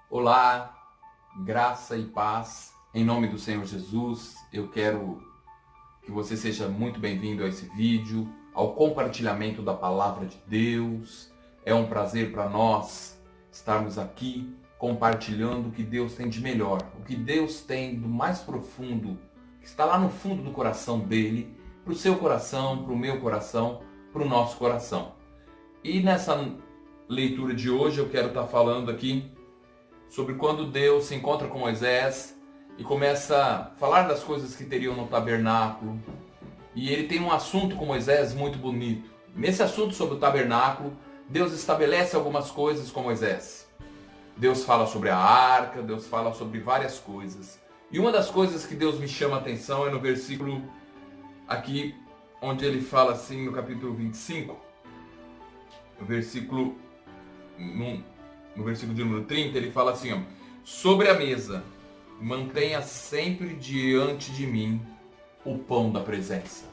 Olá, graça e paz. Em nome do Senhor Jesus, eu quero que você seja muito bem-vindo a esse vídeo, ao compartilhamento da palavra de Deus. É um prazer para nós estarmos aqui compartilhando o que Deus tem de melhor, o que Deus tem do mais profundo, que está lá no fundo do coração dele, para o seu coração, para o meu coração, para o nosso coração. E nessa leitura de hoje eu quero estar falando aqui sobre quando Deus se encontra com Moisés e começa a falar das coisas que teriam no tabernáculo. E ele tem um assunto com Moisés muito bonito. Nesse assunto sobre o tabernáculo, Deus estabelece algumas coisas com Moisés. Deus fala sobre a arca, Deus fala sobre várias coisas. E uma das coisas que Deus me chama a atenção é no versículo aqui, onde ele fala assim, no capítulo 25, no versículo de número 30, ele fala assim, ó, sobre a mesa, mantenha sempre diante de mim o pão da presença.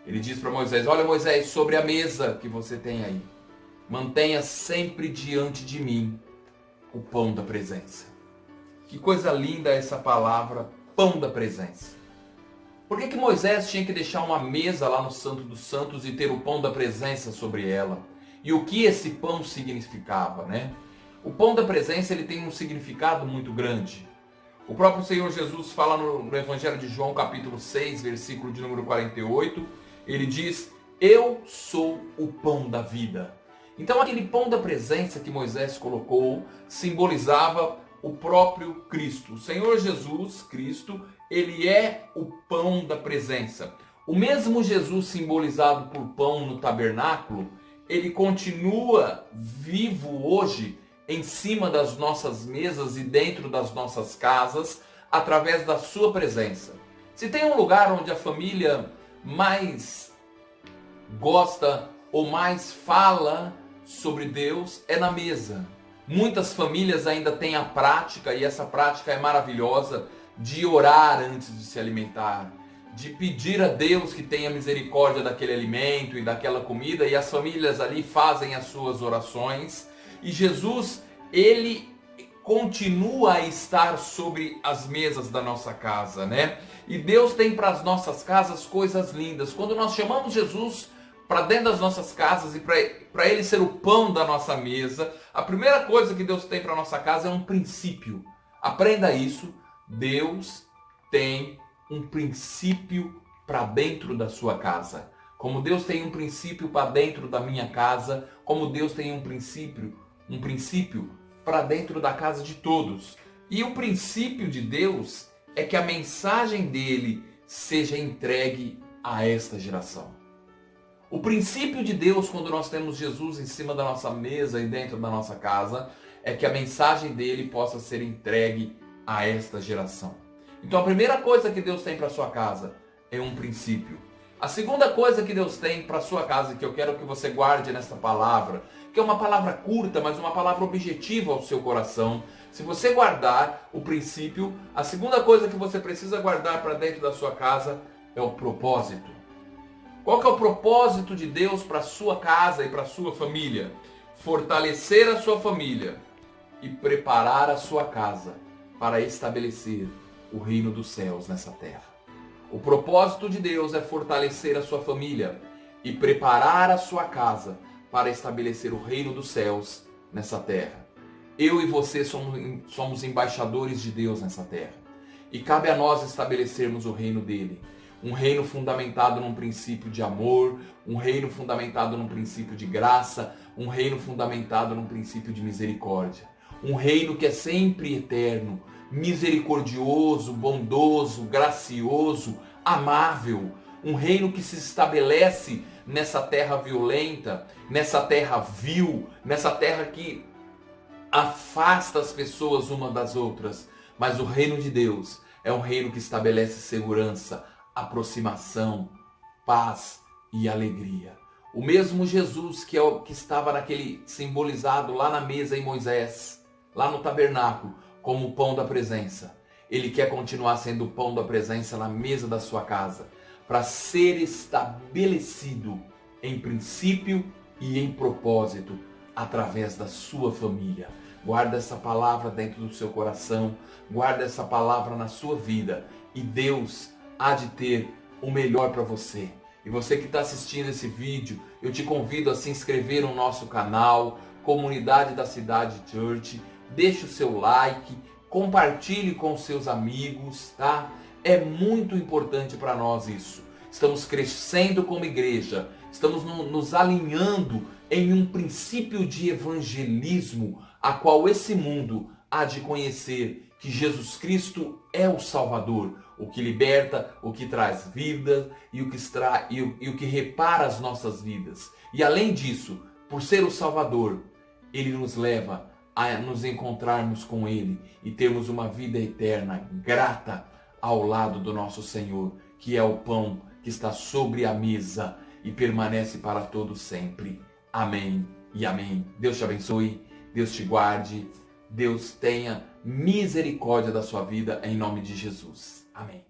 Ele diz para Moisés, olha Moisés, sobre a mesa que você tem aí, mantenha sempre diante de mim o pão da presença. Que coisa linda essa palavra, pão da presença. Por que Moisés tinha que deixar uma mesa lá no Santo dos Santos e ter o pão da presença sobre ela? E o que esse pão significava, né? O pão da presença ele tem um significado muito grande. O próprio Senhor Jesus fala no Evangelho de João, capítulo 6, versículo de número 48, ele diz, eu sou o pão da vida. Então aquele pão da presença que Moisés colocou simbolizava o próprio Cristo. O Senhor Jesus Cristo, ele é o pão da presença. O mesmo Jesus simbolizado por pão no tabernáculo, ele continua vivo hoje em cima das nossas mesas e dentro das nossas casas, através da sua presença. Se tem um lugar onde a família mais gosta ou mais fala sobre Deus, é na mesa. Muitas famílias ainda têm a prática, e essa prática é maravilhosa, de orar antes de se alimentar, de pedir a Deus que tenha misericórdia daquele alimento e daquela comida, e as famílias ali fazem as suas orações. E Jesus, ele continua a estar sobre as mesas da nossa casa, né? E Deus tem para as nossas casas coisas lindas. Quando nós chamamos Jesus para dentro das nossas casas e para ele ser o pão da nossa mesa, a primeira coisa que Deus tem para a nossa casa é um princípio. Aprenda isso. Deus tem um princípio para dentro da sua casa. Como Deus tem um princípio para dentro da minha casa, como Deus tem um princípio para dentro da casa de todos. E o princípio de Deus é que a mensagem dele seja entregue a esta geração. O princípio de Deus, quando nós temos Jesus em cima da nossa mesa e dentro da nossa casa, é que a mensagem dele possa ser entregue a esta geração. Então a primeira coisa que Deus tem para a sua casa é um princípio. A segunda coisa que Deus tem para a sua casa, que eu quero que você guarde nesta palavra, que é uma palavra curta, mas uma palavra objetiva ao seu coração. Se você guardar o princípio, a segunda coisa que você precisa guardar para dentro da sua casa é o propósito. Qual que é o propósito de Deus para a sua casa e para a sua família? Fortalecer a sua família e preparar a sua casa para estabelecer o reino dos céus nessa terra. O propósito de Deus é fortalecer a sua família e preparar a sua casa para estabelecer o reino dos céus nessa terra. Eu e você somos embaixadores de Deus nessa terra. E cabe a nós estabelecermos o reino dele. Um reino fundamentado num princípio de amor, um reino fundamentado num princípio de graça, um reino fundamentado num princípio de misericórdia. Um reino que é sempre eterno, misericordioso, bondoso, gracioso, amável. Um reino que se estabelece nessa terra violenta, nessa terra vil, nessa terra que afasta as pessoas umas das outras. Mas o reino de Deus é um reino que estabelece segurança, aproximação, paz e alegria. O mesmo Jesus que estava naquele simbolizado lá na mesa em Moisés, lá no tabernáculo, como o pão da presença. Ele quer continuar sendo o pão da presença na mesa da sua casa, para ser estabelecido em princípio e em propósito através da sua família, Guarda essa palavra dentro do seu coração, guarda essa palavra na sua vida e Deus há de ter o melhor para você. E você que está assistindo esse vídeo, eu te convido a se inscrever no nosso canal, Comunidade da Cidade Church, deixe o seu like, compartilhe com seus amigos, tá? É muito importante para nós isso. Estamos crescendo como igreja, estamos nos alinhando em um princípio de evangelismo, a qual esse mundo há de conhecer que Jesus Cristo é o Salvador, o que liberta, o que traz vida e o que repara as nossas vidas. E além disso, por ser o Salvador, Ele nos leva a nos encontrarmos com Ele e termos uma vida eterna, grata ao lado do nosso Senhor, que é o pão que está sobre a mesa e permanece para todo sempre. Amém e amém. Deus te abençoe, Deus te guarde, Deus tenha misericórdia da sua vida em nome de Jesus. Amém.